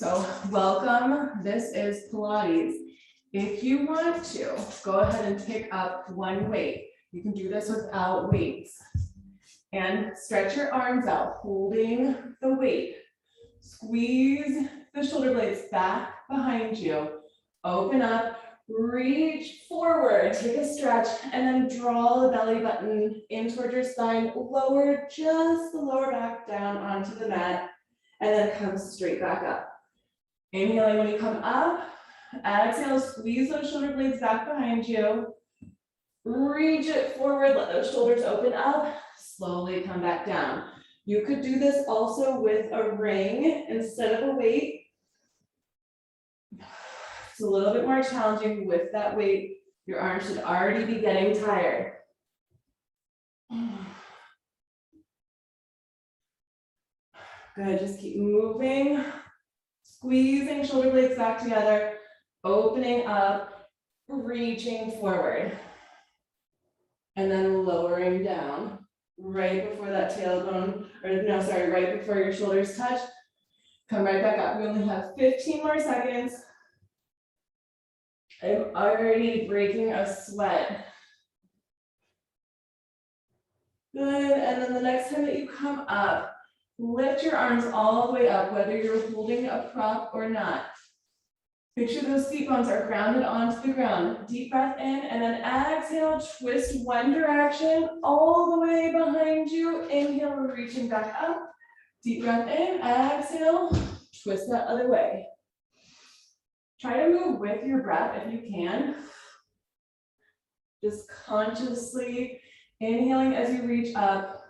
so welcome. This is Pilates. If you want to, go ahead and pick up one weight. You can do this without weights. And stretch your arms out, holding the weight. Squeeze the shoulder blades back behind you. Open up, reach forward, take a stretch, and then draw the belly button in towards your spine. Lower just the lower back down onto the mat, and then come straight back up. Inhaling when you come up, exhale, squeeze those shoulder blades back behind you. Reach it forward, let those shoulders open up, slowly come back down. You could do this also with a ring instead of a weight. It's a little bit more challenging with that weight. Your arms should already be getting tired. Good, just keep moving, squeezing shoulder blades back together, opening up, reaching forward, and then lowering down right before that tailbone, or no, sorry, right before your shoulders touch. Come right back up. We only have 15 more seconds. I'm already breaking a sweat. Good, and then the next time that you come up, lift your arms all the way up, whether you're holding a prop or not. Picture those feet bones are grounded onto the ground. Deep breath in, and then exhale, twist one direction all the way behind you. Inhale, we're reaching back up. Deep breath in, exhale, twist that other way. Try to move with your breath if you can. Just consciously inhaling as you reach up,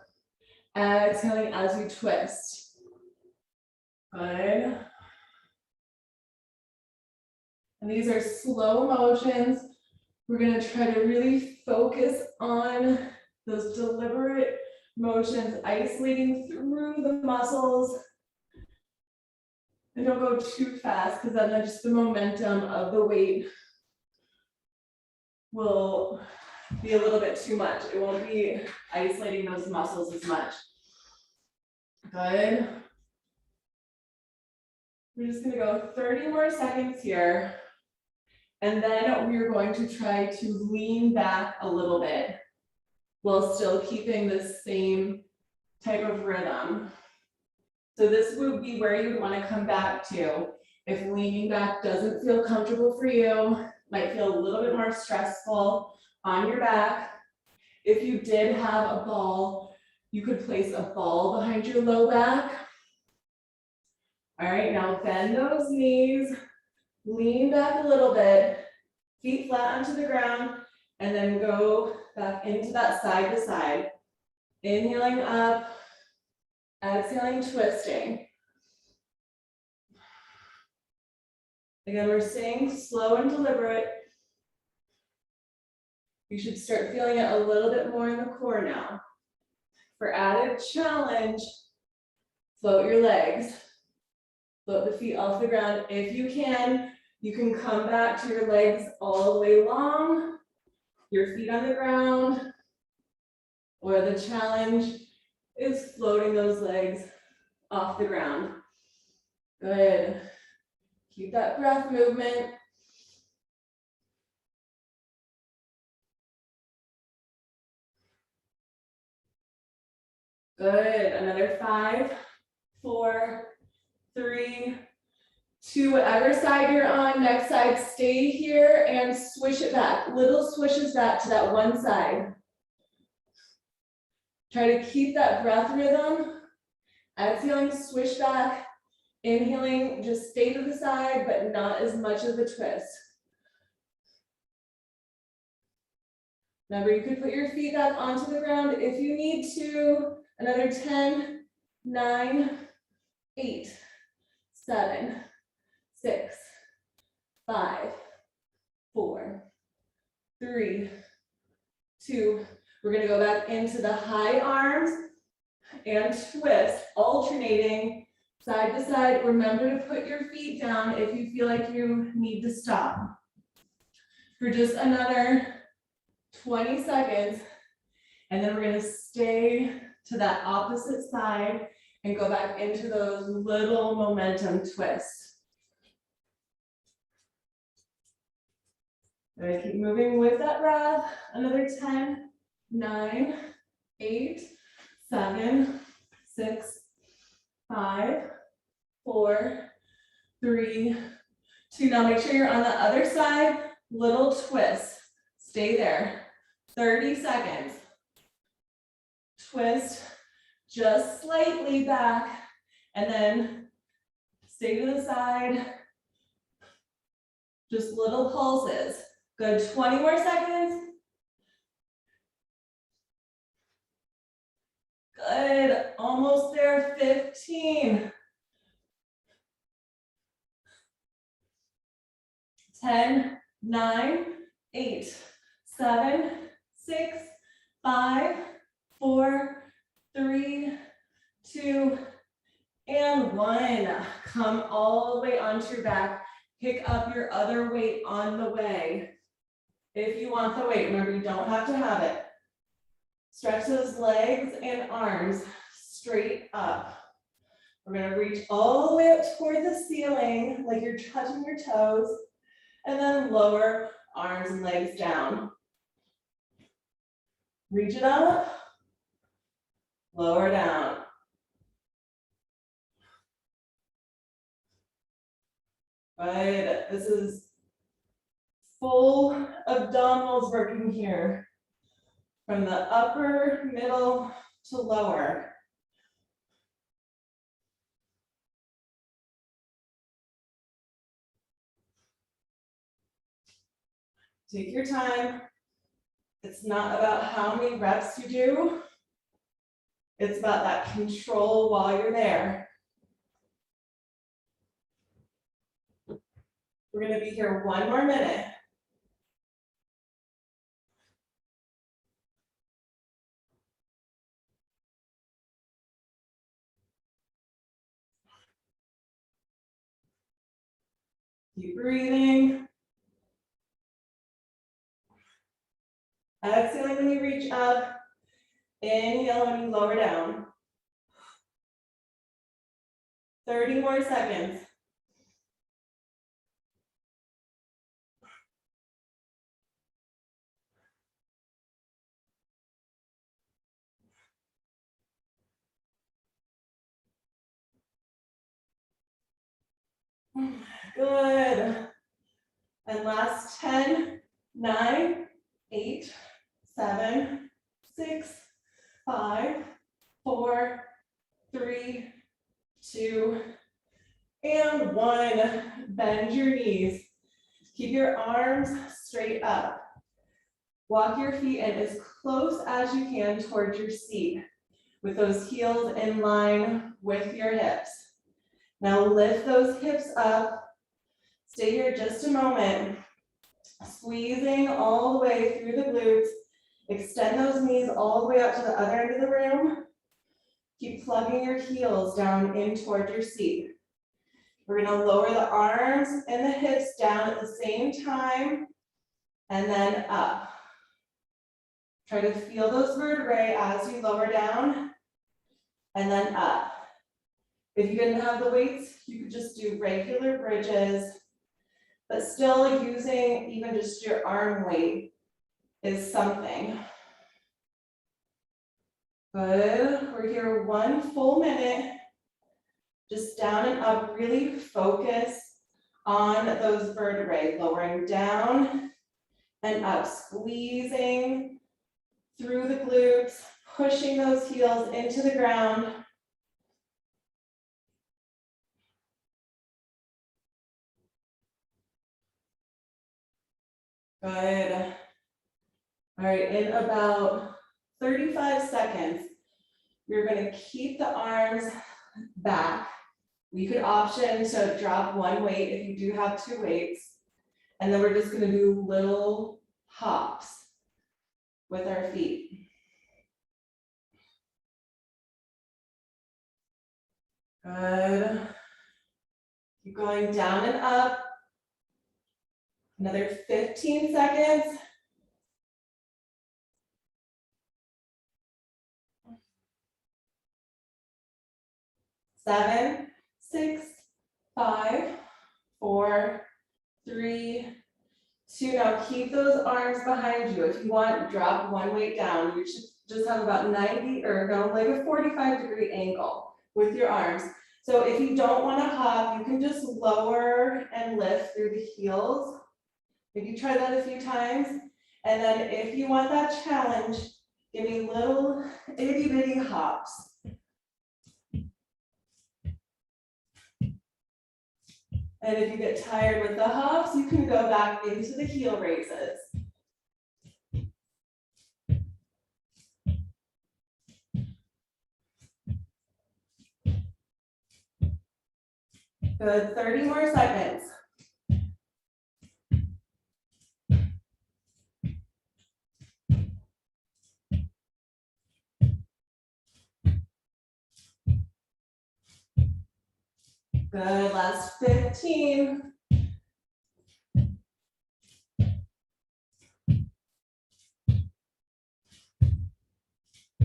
exhaling as you twist. Good. And these are slow motions. We're going to try to really focus on those deliberate motions, isolating through the muscles. And don't go too fast, because then just the momentum of the weight will be a little bit too much. It won't be isolating those muscles as much. Good. We're just going to go 30 more seconds here. And then we're going to try to lean back a little bit while still keeping the same type of rhythm. So this would be where you would want to come back to. If leaning back doesn't feel comfortable for you, might feel a little bit more stressful on your back. If you did have a ball, you could place a ball behind your low back. All right, now bend those knees. Lean back a little bit, feet flat onto the ground, and then go back into that side to side. Inhaling up, exhaling, twisting. Again, we're staying slow and deliberate. You should start feeling it a little bit more in the core now. For added challenge, float your legs. Float the feet off the ground. If you can come back to your legs all the way long, your feet on the ground, or the challenge is floating those legs off the ground. Good. Keep that breath movement. Good. Another 5, 4, 3, 2, whatever side you're on, next side, stay here and swish it back. Little swishes back to that one side. Try to keep that breath rhythm. Exhaling, swish back. Inhaling, just stay to the side, but not as much of a twist. Remember, you could put your feet back onto the ground if you need to. Another 10, 9, 8, 7, 6, 5, 4, 3, 2. We're going to go back into the high arms and twist, alternating side to side. Remember to put your feet down if you feel like you need to stop. For just another 20 seconds, and then we're going to stay to that opposite side and go back into those little momentum twists. Good, keep moving with that breath. Another 10, 9, 8, 7, 6, 5, 4, 3, 2. Now make sure you're on the other side. Little twist. Stay there. 30 seconds. Twist just slightly back and then stay to the side. Just little pulses. Good, 20 more seconds. Good, almost there, 15. 10, 9, 8, 7, 6, 5, 4, 3, 2, and 1. Come all the way onto your back. Pick up your other weight on the way. If you want the weight, remember you don't have to have it. Stretch those legs and arms straight up. We're gonna reach all the way up toward the ceiling, like you're touching your toes, and then lower arms and legs down. Reach it up, lower down. Good, this is full abdominals working here. From the upper, middle to lower. Take your time. It's not about how many reps you do. It's about that control while you're there. We're going to be here 1 more minute. Keep breathing. Exhaling when you reach up. Inhale when you lower down. 30 more seconds. Good. And last 10, 9, 8, 7, 6, 5, 4, 3, 2, and 1. Bend your knees. Keep your arms straight up. Walk your feet in as close as you can towards your seat with those heels in line with your hips. Now lift those hips up. Stay here just a moment. Squeezing all the way through the glutes. Extend those knees all the way out to the other end of the room. Keep plugging your heels down in toward your seat. We're gonna lower the arms and the hips down at the same time and then up. Try to feel those vertebrae as you lower down and then up. If you didn't have the weights, you could just do regular bridges, but still using even just your arm weight is something. Good, we're here 1 full minute. Just down and up, really focus on those vertebrae, lowering down and up, squeezing through the glutes, pushing those heels into the ground. Good. All right, in about 35 seconds, you're gonna keep the arms back. We could option to drop 1 weight if you do have 2 weights. And then we're just gonna do little hops with our feet. Good. Keep going down and up. Another 15 seconds. 7, 6, 5, 4, 3, 2, now keep those arms behind you. If you want, drop one weight down. You should just have about 90 or no, like a 45-degree angle with your arms. So if you don't want to hop, you can just lower and lift through the heels. If you try that a few times, and then if you want that challenge, give me little itty bitty hops. And if you get tired with the hops, you can go back into the heel raises. Good, 30 more seconds. Good, last 15.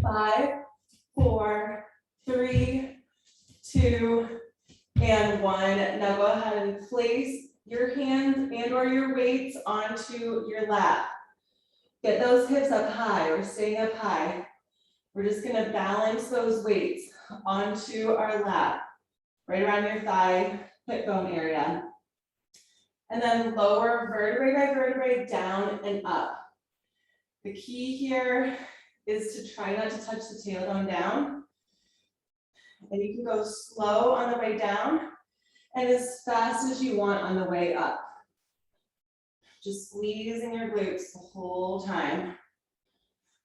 5, 4, 3, 2, and 1. Now go ahead and place your hands and or your weights onto your lap. Get those hips up high or staying up high. We're just gonna balance those weights onto our lap, right around your thigh, hip bone area. And then lower vertebrae by vertebrae, down and up. The key here is to try not to touch the tailbone down. And you can go slow on the way down and as fast as you want on the way up. Just squeezing your glutes the whole time.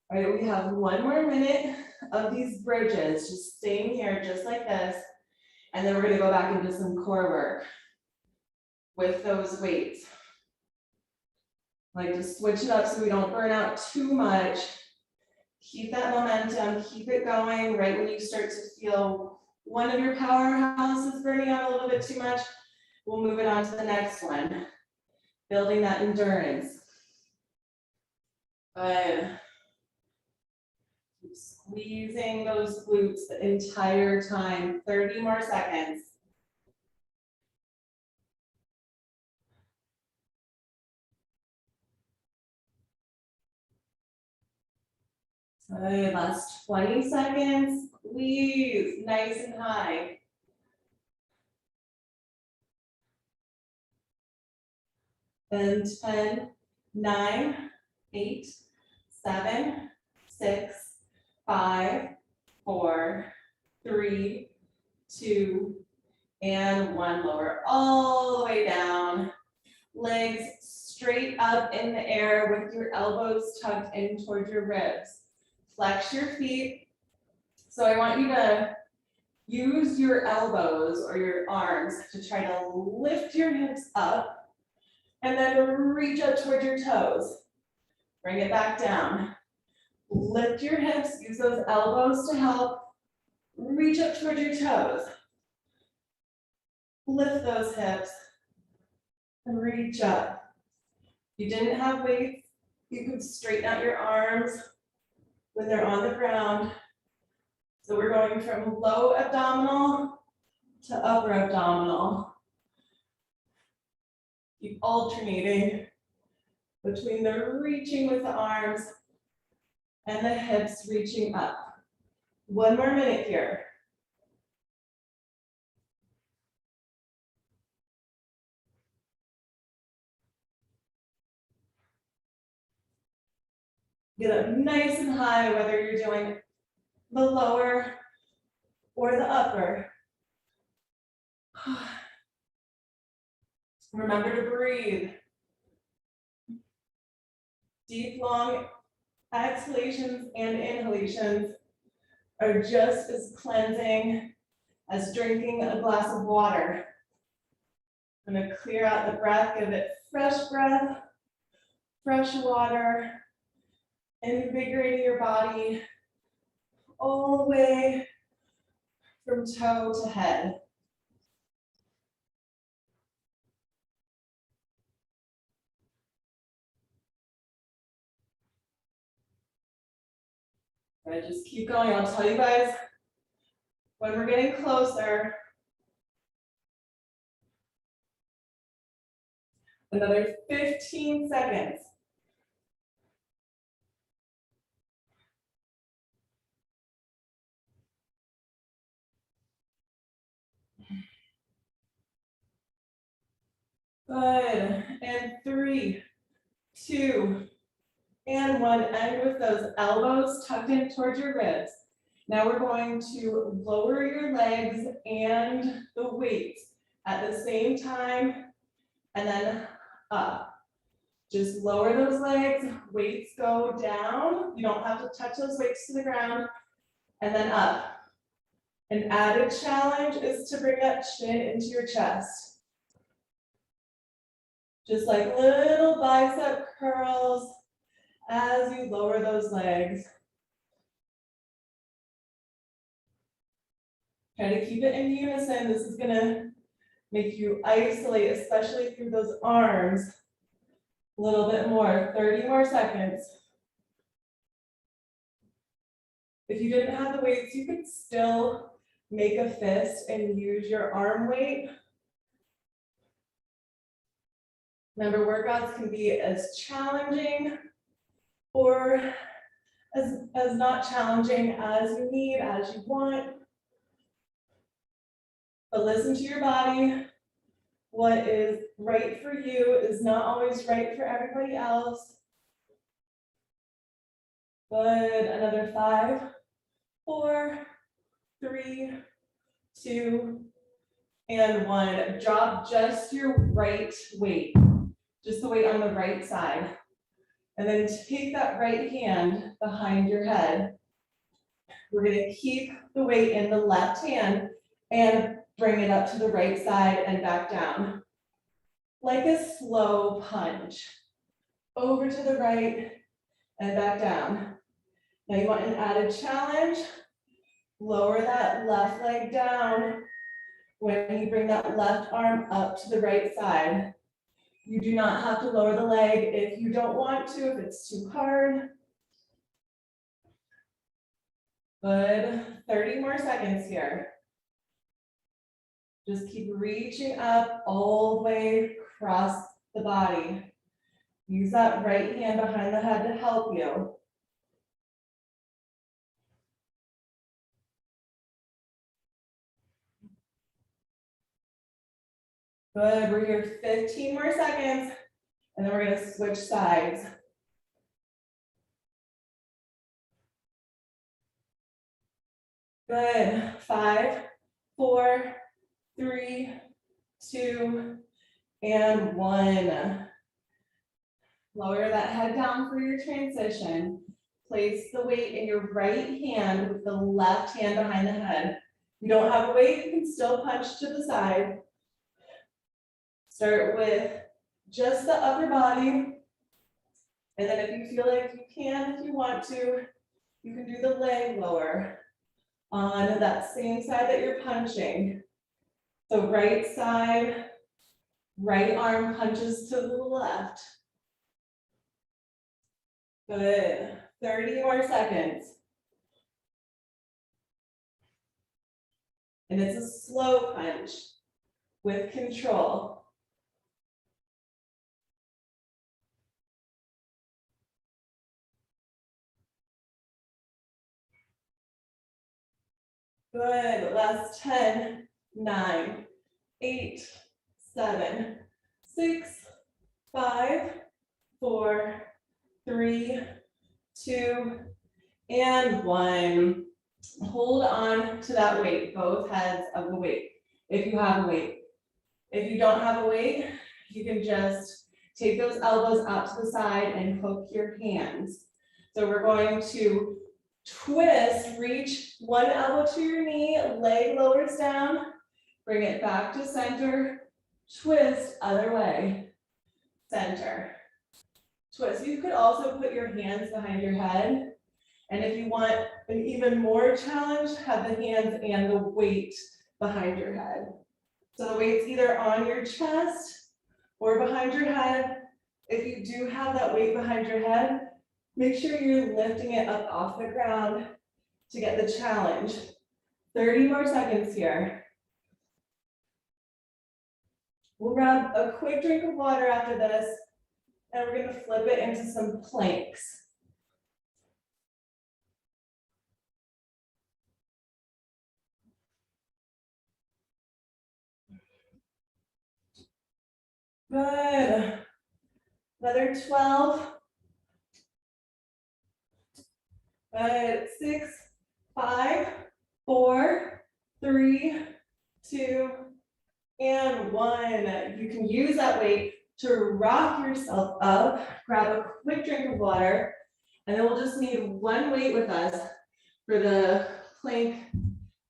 All right, we have 1 more minute of these bridges, just staying here just like this. And then we're gonna go back into some core work with those weights. Like to switch it up so we don't burn out too much. Keep that momentum, keep it going. Right when you start to feel one of your powerhouses burning out a little bit too much, we'll move it on to the next one. Building that endurance. Good. Keep squeezing those glutes the entire time. 30 more seconds. Good, last 20 seconds. Squeeze, nice and high. And 10, 9, 8, 7, 6, 5, 4, 3, 2, and 1. Lower all the way down. Legs straight up in the air with your elbows tucked in towards your ribs. Flex your feet. So I want you to use your elbows or your arms to try to lift your hips up and then reach up toward your toes. Bring it back down. Lift your hips, use those elbows to help. Reach up toward your toes. Lift those hips and reach up. If you didn't have weights, you could straighten out your arms when they're on the ground. So we're going from low abdominal to upper abdominal. Keep alternating between the reaching with the arms and the hips reaching up. 1 more minute here. Get up nice and high, whether you're doing the lower or the upper. Remember to breathe. Deep, long exhalations and inhalations are just as cleansing as drinking a glass of water. I'm gonna clear out the breath, give it fresh breath, fresh water, invigorating your body all the way from toe to head. Right, just keep going. I'll tell you guys when we're getting closer. Another 15 seconds. Good, and 3, 2, and 1. End with those elbows tucked in towards your ribs. Now we're going to lower your legs and the weights at the same time, and then up. Just lower those legs, weights go down. You don't have to touch those weights to the ground, and then up. An added challenge is to bring that chin into your chest. Just like little bicep curls as you lower those legs. Try to keep it in unison. This is gonna make you isolate, especially through those arms. A little bit more, 30 more seconds. If you didn't have the weights, you could still make a fist and use your arm weight. Remember, workouts can be as challenging or as not challenging as you need, as you want. But listen to your body. What is right for you is not always right for everybody else. Good, another 5, 4, 3, 2, and 1. Drop just your right weight, just the weight on the right side. And then take that right hand behind your head. We're gonna keep the weight in the left hand and bring it up to the right side and back down. Like a slow punch. Over to the right and back down. Now you want an added challenge. Lower that left leg down when you bring that left arm up to the right side. You do not have to lower the leg if you don't want to, if it's too hard. Good, 30 more seconds here. Just keep reaching up all the way across the body. Use that right hand behind the head to help you. Good, we're here 15 more seconds, and then we're gonna switch sides. Good, 5, 4, 3, 2, and 1. Lower that head down for your transition. Place the weight in your right hand with the left hand behind the head. If you don't have a weight, you can still punch to the side. Start with just the upper body. And then if you feel like you can, if you want to, you can do the leg lower on that same side that you're punching. So right side, right arm punches to the left. Good, 30 more seconds. And it's a slow punch with control. Good, last 10, 9, 8, 7, 6, 5, 4, 3, 2, and 1. Hold on to that weight, both heads of the weight, if you have a weight. If you don't have a weight, you can just take those elbows out to the side and hook your hands. So we're going to twist, reach one elbow to your knee, leg lowers down, bring it back to center, twist, other way, center, twist. You could also put your hands behind your head. And if you want an even more challenge, have the hands and the weight behind your head. So the weight's either on your chest or behind your head. If you do have that weight behind your head, make sure you're lifting it up off the ground to get the challenge. 30 more seconds here. We'll grab a quick drink of water after this, and we're gonna flip it into some planks. Good. Another 12. Good. 6, 5, 4, 3, 2, and 1. You can use that weight to rock yourself up. Grab a quick drink of water, and then we'll just need one weight with us for the plank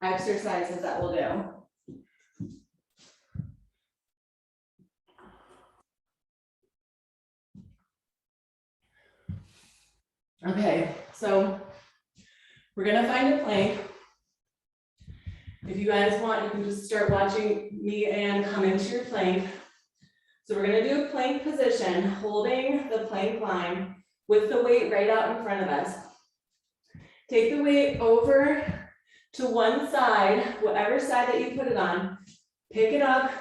exercises that we'll do. Okay, so we're gonna find a plank. If you guys want, you can just start watching me and come into your plank. So we're gonna do a plank position, holding the plank line with the weight right out in front of us. Take the weight over to one side, whatever side that you put it on. Pick it up,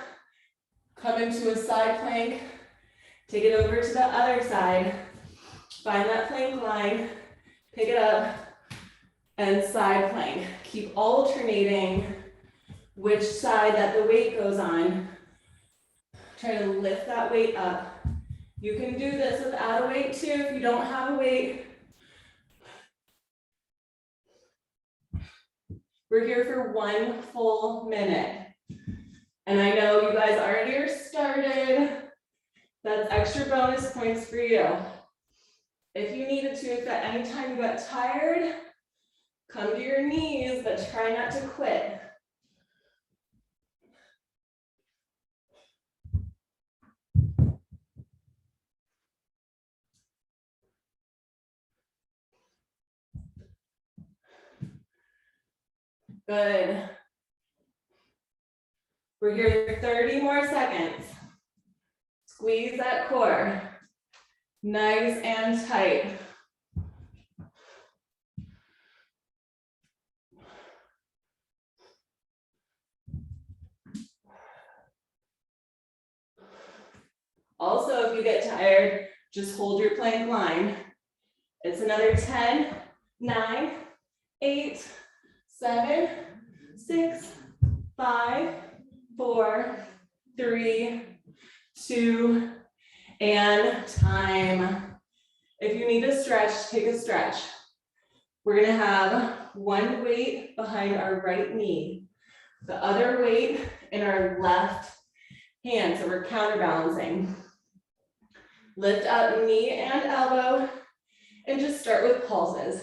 come into a side plank, take it over to the other side, find that plank line, pick it up, and side plank. Keep alternating which side that the weight goes on. Try to lift that weight up. You can do this without a weight too if you don't have a weight. We're here for 1 full minute. And I know you guys already are started. That's extra bonus points for you. If you needed to, if at any time you got tired, come to your knees, but try not to quit. Good. We're here 30 more seconds. Squeeze that core. Nice and tight. Also, if you get tired, just hold your plank line. It's another 10, 9, 8, 7, 6, 5, 4, 3, 2, and time. If you need to stretch, take a stretch. We're gonna have one weight behind our right knee, the other weight in our left hand, so we're counterbalancing. Lift up knee and elbow, and just start with pulses.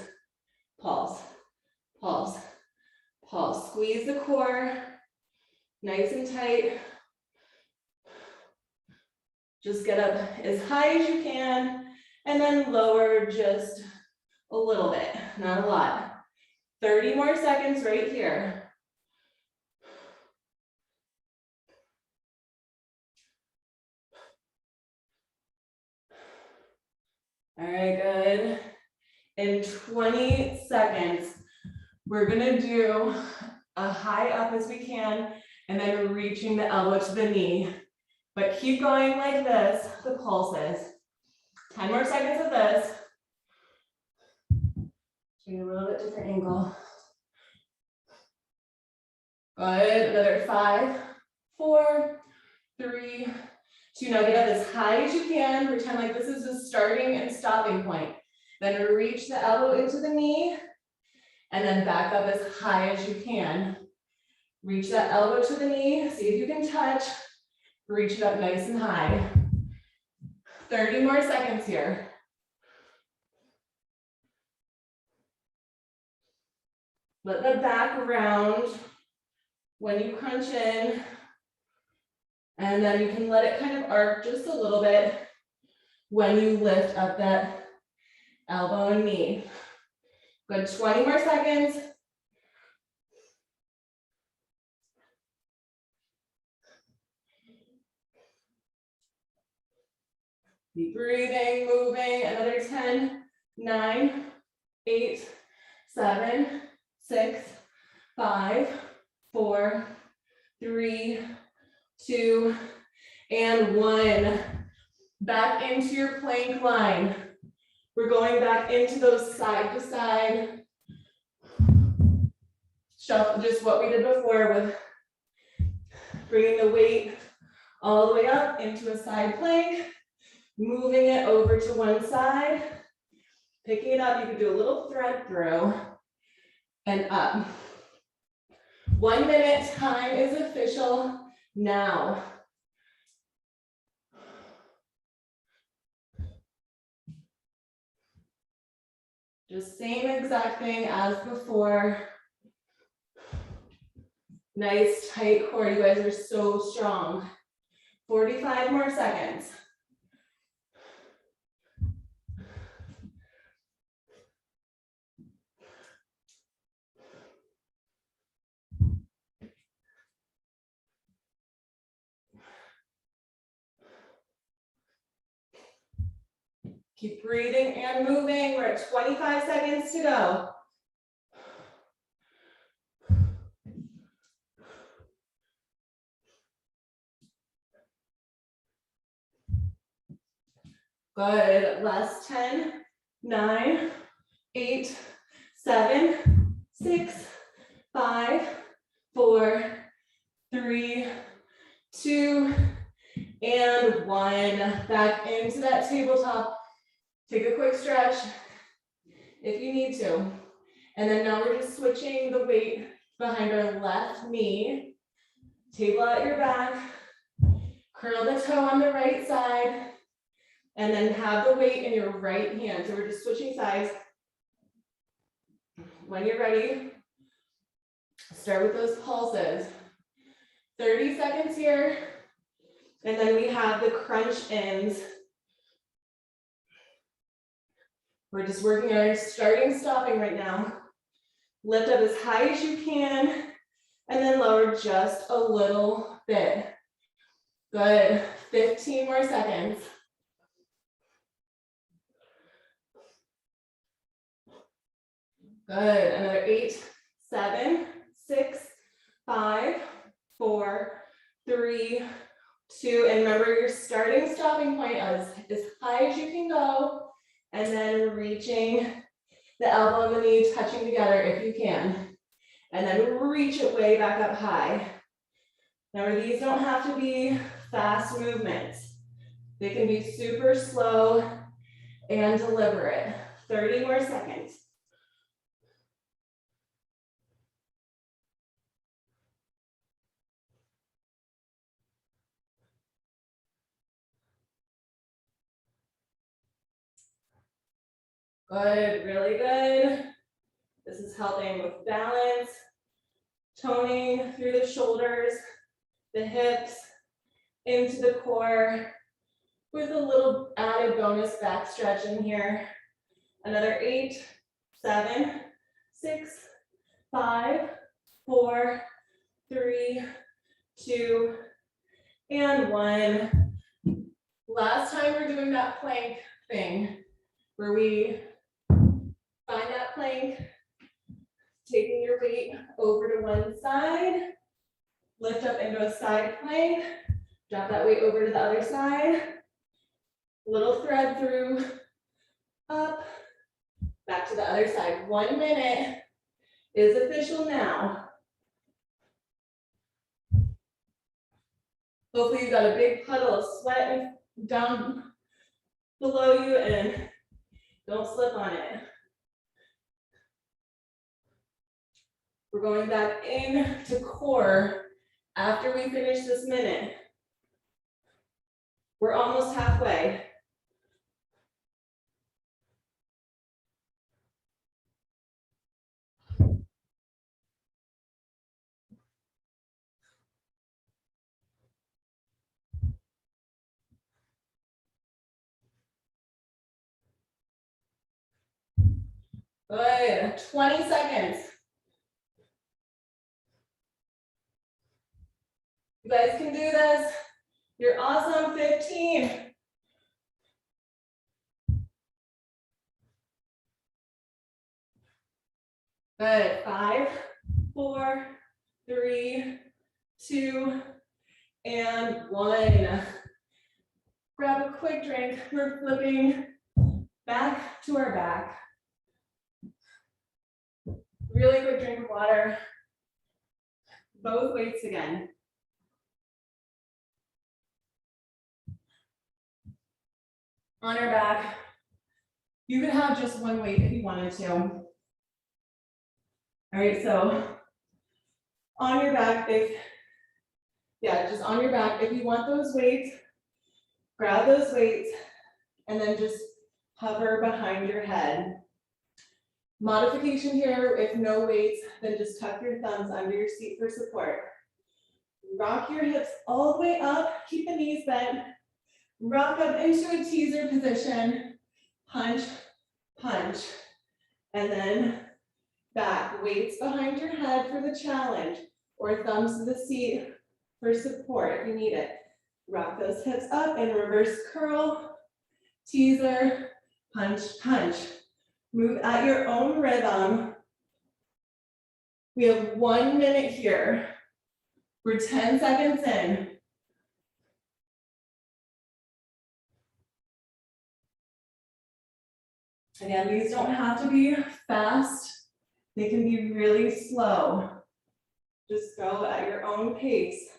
Pulse, pulse, pulse. Squeeze the core, nice and tight. Just get up as high as you can, and then lower just a little bit, not a lot. 30 more seconds right here. All right, good. In 20 seconds, we're gonna do a high up as we can, and then reaching the elbow to the knee. But keep going like this, the pulses. 10 more seconds of this. Doing a little bit different angle. Good, another 5, 4, 3, 2. Now get up as high as you can. Pretend like this is the starting and stopping point. Then reach the elbow into the knee, and then back up as high as you can. Reach that elbow to the knee, see if you can touch. Reach it up nice and high. 30 more seconds here. Let the back round when you crunch in, and then you can let it kind of arc just a little bit when you lift up that elbow and knee. Good, 20 more seconds. Keep breathing, moving, another 10, 9, 8, 7, 6, 5, 4, 3, 2, and 1. Back into your plank line. We're going back into those side to side. Shuffle, just what we did before with bringing the weight all the way up into a side plank, moving it over to one side, picking it up. You can do a little thread through and up. 1 minute time is official now. Just same exact thing as before. Nice tight core. You guys are so strong. 45 more seconds. Keep breathing and moving. We're at 25 seconds to go. Good. Last 10, 9, 8, 7, 6, 5, 4, 3, 2, and 1. Back into that tabletop. Take a quick stretch if you need to. And then now we're just switching the weight behind our left knee. Table out your back. Curl the toe on the right side. And then have the weight in your right hand. So we're just switching sides. When you're ready, start with those pulses. 30 seconds here. And then we have the crunch ins. We're just working on our starting, stopping right now. Lift up as high as you can, and then lower just a little bit. Good. 15 more seconds. Good. Another 8, 7, 6, 5, 4, 3, 2. And remember your starting, stopping point as high as you can go. And then reaching the elbow and the knee touching together if you can. And then reach it way back up high. Remember, these don't have to be fast movements. They can be super slow and deliberate. 30 more seconds. Good, really good. This is helping with balance, toning through the shoulders, the hips, into the core, with a little added bonus back stretch in here. Another 8, 7, 6, 5, 4, 3, 2, and 1. Last time we're doing that plank thing where we find that plank, taking your weight over to one side, lift up into a side plank, drop that weight over to the other side, little thread through, up, back to the other side. 1 minute is official now. Hopefully you've got a big puddle of sweat down below you and don't slip on it. We're going back into core after we finish this minute. We're almost halfway. Good, 20 seconds. You guys can do this. You're awesome. 15. Good. 5, 4, 3, 2, and one. Grab a quick drink. We're flipping back to our back. Really quick drink of water. Both weights again. On our back. You could have just one weight if you wanted to. All right, so on your back, just on your back. If you want those weights, grab those weights and then just hover behind your head. Modification here, if no weights, then just tuck your thumbs under your seat for support. Rock your hips all the way up, keep the knees bent. Rock up into a teaser position, punch, punch, and then back. Weights behind your head for the challenge, or thumbs to the seat for support if you need it. Rock those hips up and reverse curl, teaser, punch, punch. Move at your own rhythm. We have 1 minute here. We're 10 seconds in. Again, these don't have to be fast. They can be really slow. Just go at your own pace.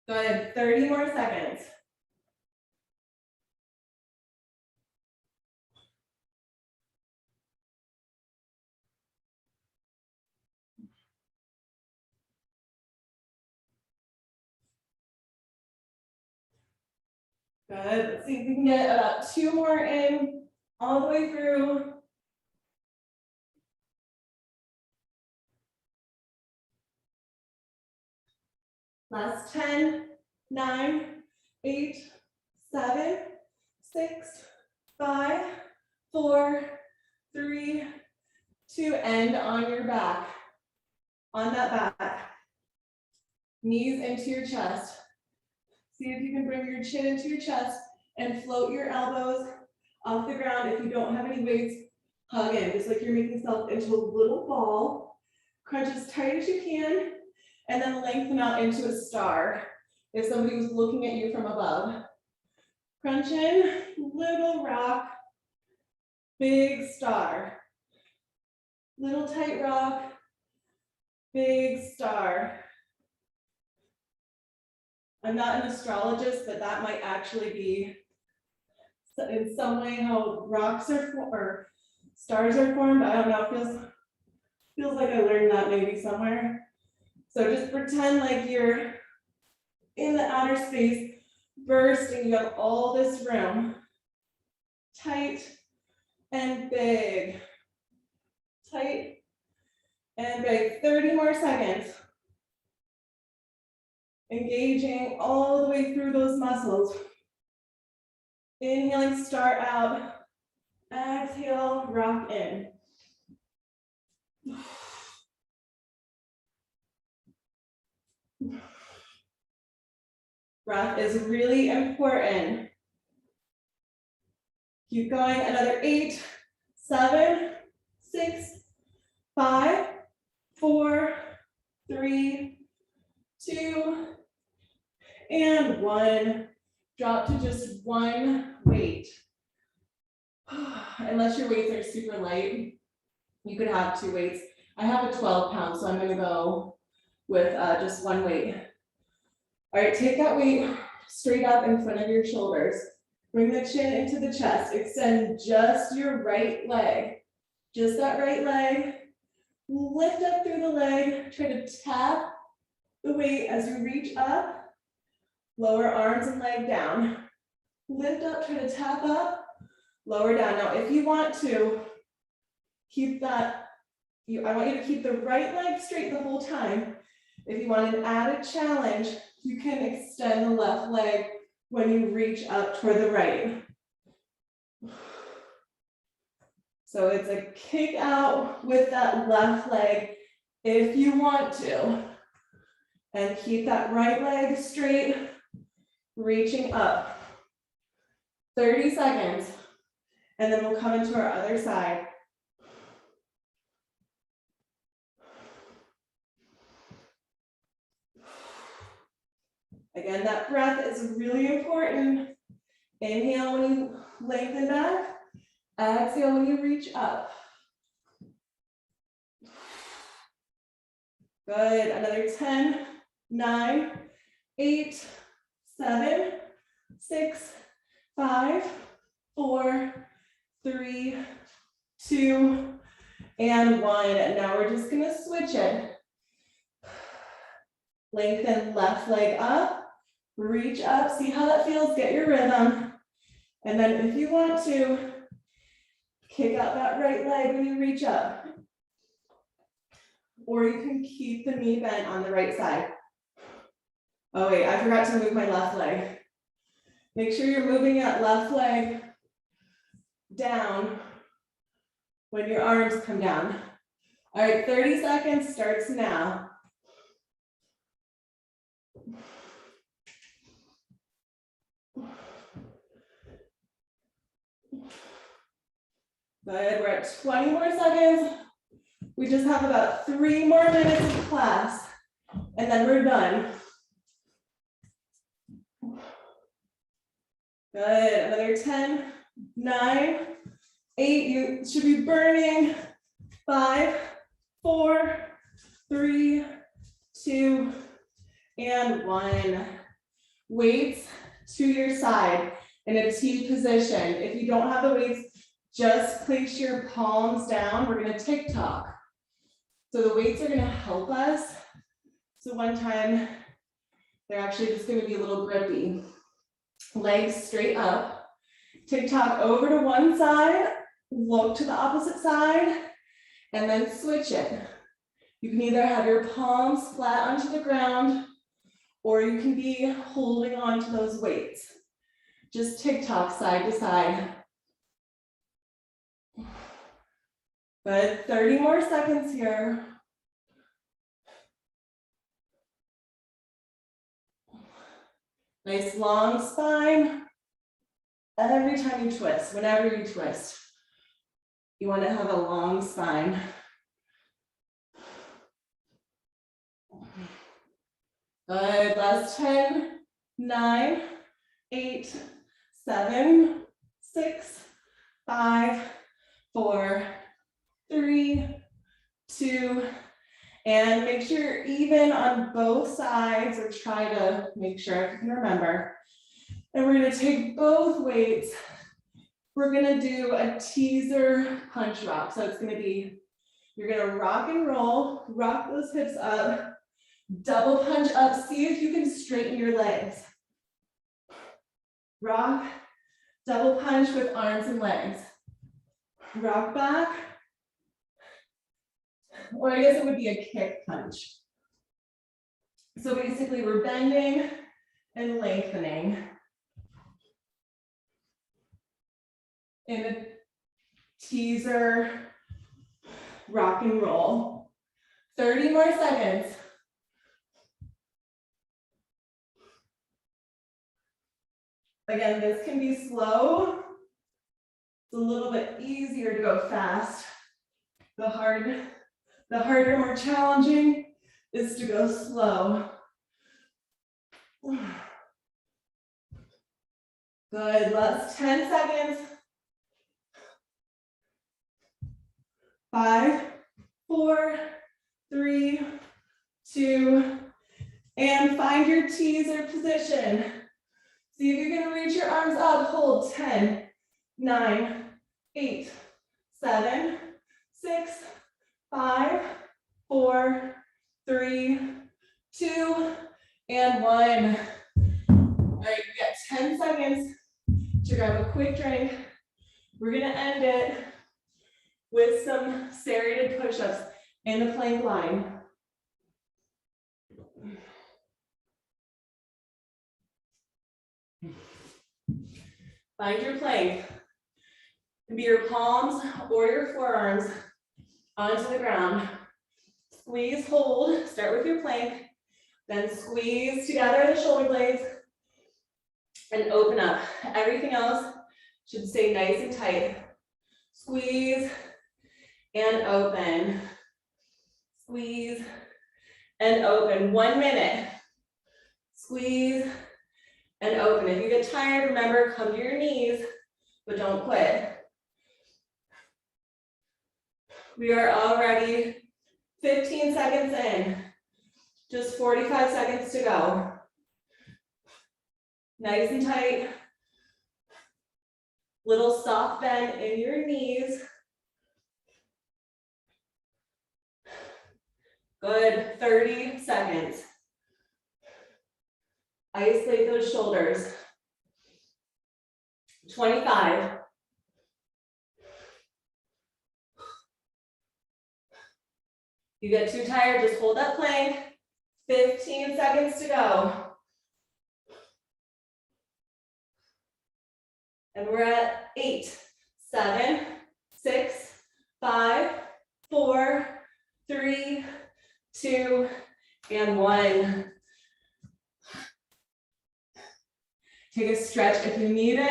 Good, 30 more seconds. Good, let's see if we can get about 2 more in, all the way through. Last 10, 9, 8, 7, 6, 5, 4, 3, 2, end on your back. On that back. Knees into your chest. See if you can bring your chin into your chest and float your elbows off the ground. If you don't have any weights, hug in, just like you're making yourself into a little ball. Crunch as tight as you can, and then lengthen out into a star. If somebody was looking at you from above. Crunch in, little rock, big star. Little tight rock, big star. I'm not an astrologist, but that might actually be in some way how rocks are or stars are formed. I don't know, it feels like I learned that maybe somewhere. So just pretend like you're in the outer space, bursting, you have all this room. Tight and big. Tight and big. 30 more seconds. Engaging all the way through those muscles. Inhaling, start out. Exhale, rock in. Breath is really important. Keep going, another 8, 7, 6, 5, 4, 3, 2, and 1. Drop to just one weight. Unless your weights are super light, you could have 2 weights. I have a 12 pound, so I'm gonna go with just one weight. All right, take that weight straight up in front of your shoulders. Bring the chin into the chest. Extend just your right leg. Just that right leg. Lift up through the leg. Try to tap the weight as you reach up. Lower arms and leg down. Lift up, try to tap up. Lower down. Now, if you want to keep that, I want you to keep the right leg straight the whole time. If you want an added challenge, you can extend the left leg when you reach up toward the right. So it's a kick out with that left leg if you want to. And keep that right leg straight, reaching up. 30 seconds. And then we'll come into our other side. Again, that breath is really important. Inhale when you lengthen back. Exhale when you reach up. Good, another 10, 9, 8, 7, 6, 5, 4, 3, 2, and 1. And now we're just gonna switch it. Lengthen left leg up, reach up, see how that feels, get your rhythm. And then if you want to, kick out that right leg when you reach up. Or you can keep the knee bent on the right side. Oh wait, I forgot to move my left leg. Make sure you're moving that left leg down when your arms come down. All right, 30 seconds starts now. Good, we're at 20 more seconds. We just have about 3 more minutes of class, and then we're done. Good, another 10, 9, 8, you should be burning. 5, 4, 3, 2, and 1. Weights to your side in a T position. If you don't have the weights, just place your palms down. We're gonna tick-tock. So the weights are gonna help us. So one time, they're actually just gonna be a little grippy. Legs straight up. Tick-tock over to one side, look to the opposite side, and then switch it. You can either have your palms flat onto the ground, or you can be holding on to those weights. Just tick-tock side to side. Good, 30 more seconds here. Nice long spine. Every time you twist, whenever you twist, you want to have a long spine. Good, last 10, 9, 8, 7, 6, 5, 4, 3, 2, and make sure you're even on both sides, or try to make sure if you can remember. And we're gonna take both weights. We're gonna do a teaser punch rock. So it's gonna be, you're gonna rock and roll, rock those hips up, double punch up, see if you can straighten your legs. Rock, double punch with arms and legs. Rock back, or I guess it would be a kick punch. So basically we're bending and lengthening. In a teaser, rock and roll. 30 more seconds. Again, this can be slow. It's a little bit easier to go fast. The harder, more challenging is to go slow. Good, last 10 seconds. 5, 4, 3, 2, and find your teaser position. See if you're gonna reach your arms up, hold 10, 9, 8, 7, 6, 5, 4, 3, 2, and 1. All right, we got 10 seconds to grab a quick drink. We're gonna end it with some serrated push-ups in the plank line. Find your plank. It can be your palms or your forearms onto the ground. Squeeze, hold, start with your plank, then squeeze together the shoulder blades and open up. Everything else should stay nice and tight. Squeeze and open. Squeeze and open. 1 minute. Squeeze and open. If you get tired, remember, come to your knees, but don't quit. We are already 15 seconds in. Just 45 seconds to go. Nice and tight. Little soft bend in your knees. Good, 30 seconds. Isolate those shoulders. 25. You get too tired, just hold that plank. 15 seconds to go. And we're at 8, 7, 6, 5, 4, 3, 2, and 1. Take a stretch if you need it.